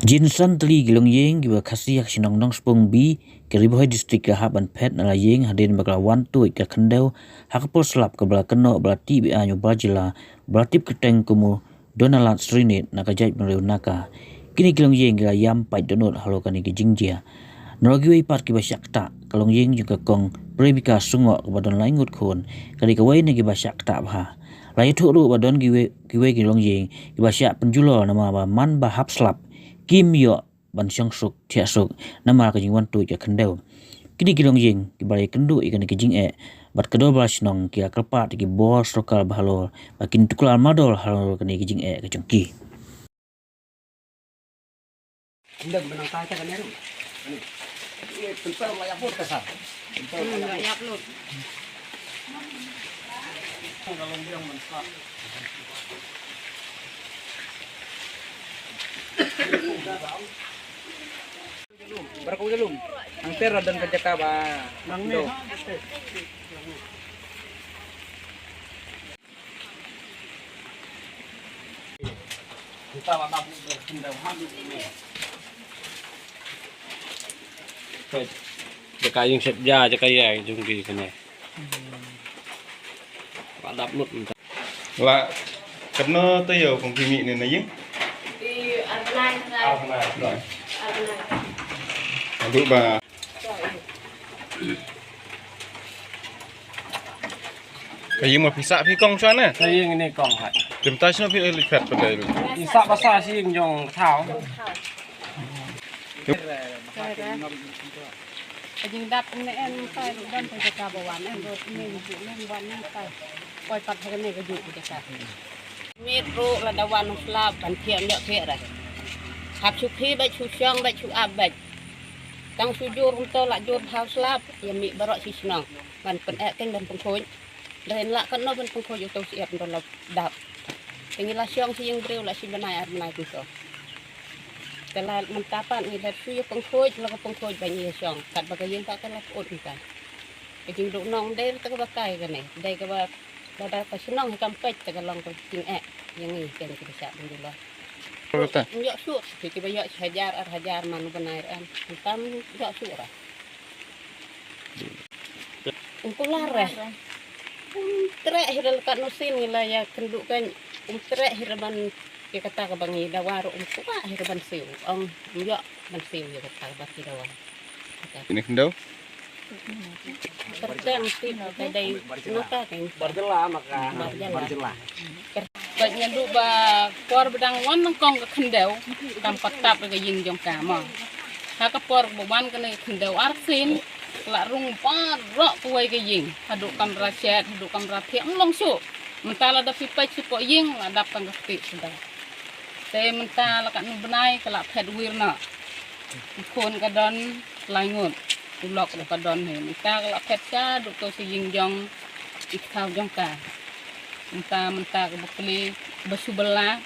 Jinsan teli gilong yeng giwa khasi yak sinong nong spong bi keriboy distrik ka haban pet nala yeng hadin bakla wan tu ka khandau hakapol slap ka bala keno bala ti bi anyo bajila beratip keteng kumu donalat srinit naka jait meriu naka kini gilong yeng gila yam pai donot halo kani ki jingjia Norogiwe pat ki basyak ta kalong yeng juga kong prebika sungo ka badon laingut khon kali ka wai ne ki basyak ta bha lai thu ru badon giwe gilong yeng ki basyak penjulo nama ba man ba hap slap Kim yo ban syong suk tia suk nama ka jingwan tu ja khandeu kini kilong jing ki bare kendu ikan ki jing bat kedol bas nong ki akalpat ki bol sokal bahalo bakin tukul madol halo kani ki jing ka jongki Hindi menang kaya kan ya. Ini tempel layak pun kesal. Tempel layak lu. Kalau bilang mensak. Berapa gelum? Angter dan kejaka ba. Nang ni. Kita mata berpindah hamil ini. Jaka yung set ja jaka ya jung ki kene. Pak dap lut. Là nó tới giờ còn phim này này chứ? Đi ăn này Rồi. ăn này. Bữa bà cái gì mà phi xạ phi công cho nè? Saya yang ini kong hat. Chúng ta sẽ phi lịch phật vào đây rồi. Isa basa si yung jong thao. Jadi dap ini en sai dan pada kabawan en rot ini ju men wan ni sai. Koi pat ha ni ka ju ka sa. Mi ru la da wan slap ban thiam ya phe ra. Hap chu phi ba chu syong ba chu ab ba. Tang su jur to la jur thao slap ya mi baro si snong. Ban pen ek keng dan pung khoi. Dan la kan no ban pung khoi to siap ron la dap. Tinggal syong si yang breu la si banai ar banai ku so. Kalau mentapan ni dah suyu pengkoj, lagu pengkoj banyak siang. Kat bagai yang tak kalah pot ni kan. Jadi duk nong deh tak bagai kan ni. Deh kau dah pas nong hitam pej tak long tu ting yang ni kan kita siap dulu. Betul. Yok syuk, kita yok hajar manu benar kan. Hitam yok syuk lah. Untuk lareh. Trek hiral kat nusin ni lah ya kendukan. Trek hiraban Kita kata ke bangi dawaru tua hir ban siu yo ban siu ya kata baki dawa Ini kendau? terjang ti dari nota kan Berjelah maka. berjelah banyak du ba por bedang wan kong ke kendau tampak tap ke ying jong kama ha ka por boban ke kendau arsin la rung pa ro kuai ke ying haduk kamera chat haduk kamera thiam long su mentala da pipai si po ying la dap kan ke sudah Saya minta lakat nubenai kelak pet wirna. Kon kadon langut. Ulok le kadon he. Minta kelak pet ka duk to si jingjong ikau jong ka. Minta ke beli besu bela.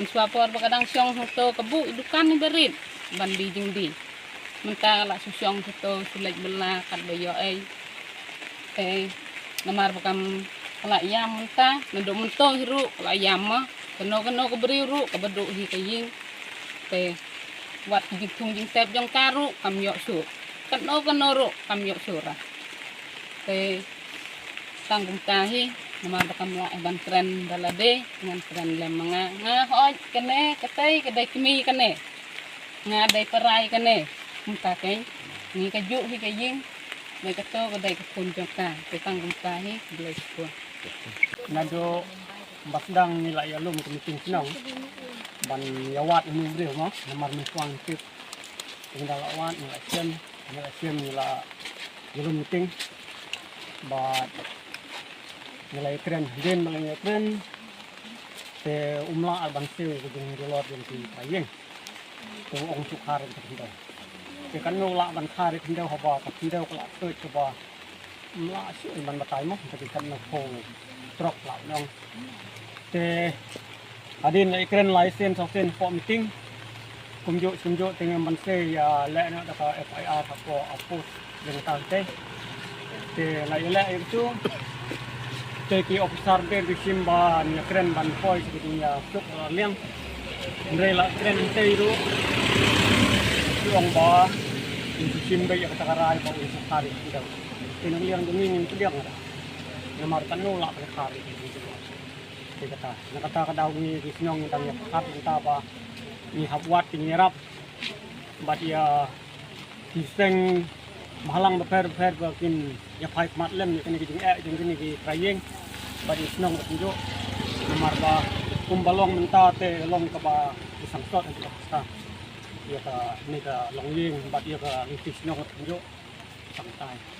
Mensuapor bakadang syong to kebu idukan ni berit bandi jingdi. Minta kelak susyong to sulek bela kat bayo namar bakam kelak yam minta nduk mentong hiru kelak yam mah keno ke beri ru ke beduk hi ke ying te wat jitung jing tep jong karu kam yok su keno ru kam yok su ra te tanggung tahi nama bakam la ban tren dalade dengan tren lemanga nga hoj kene ketai kedai kimi kene nga dai perai kene muta ke ni ke juk hi ke ying dai keto kedai ke pun jong ka te tanggung tahi blai ku Nado basdang nila ya lum kumiting sinong. Ban yawat ini breu mo namar miswang tip. Tinggal lawan nila siem nila yulum meeting. But nila keren din nila keren. Te umla alban siu kudung dilor yang ti payeng. Tu ong sukhar yang terhindau. Te kan nula ban khar terhindau haba terhindau kelak tu coba umla siu ban batai mo tapi kan no trok lah nong. Te adin ikren license sosen for meeting kumjuk dengan manse ya le na da FIR ko apos dengan tante te la ile itu te ki officer de simba ni kren ban poi sepertinya suk liang Rela keren itu yang bawah itu simbe yang takarai bawah itu hari tidak. Tinang liang demi itu dia nggak. Nomor nolak pada hari itu. Dia kata, nak kata kadau ni di senong tang ya hap kita apa ni hapwat ni rap. Bat ya diseng mahalang beper bakin ya pai mat lem ni kini jeng ni trayeng. Bat senong tunjuk nomor ba kumbalong menta te long ka ba isang shot ang kita. Iya ka ni ka long ying bat iya ka ni fish no tunjuk santai.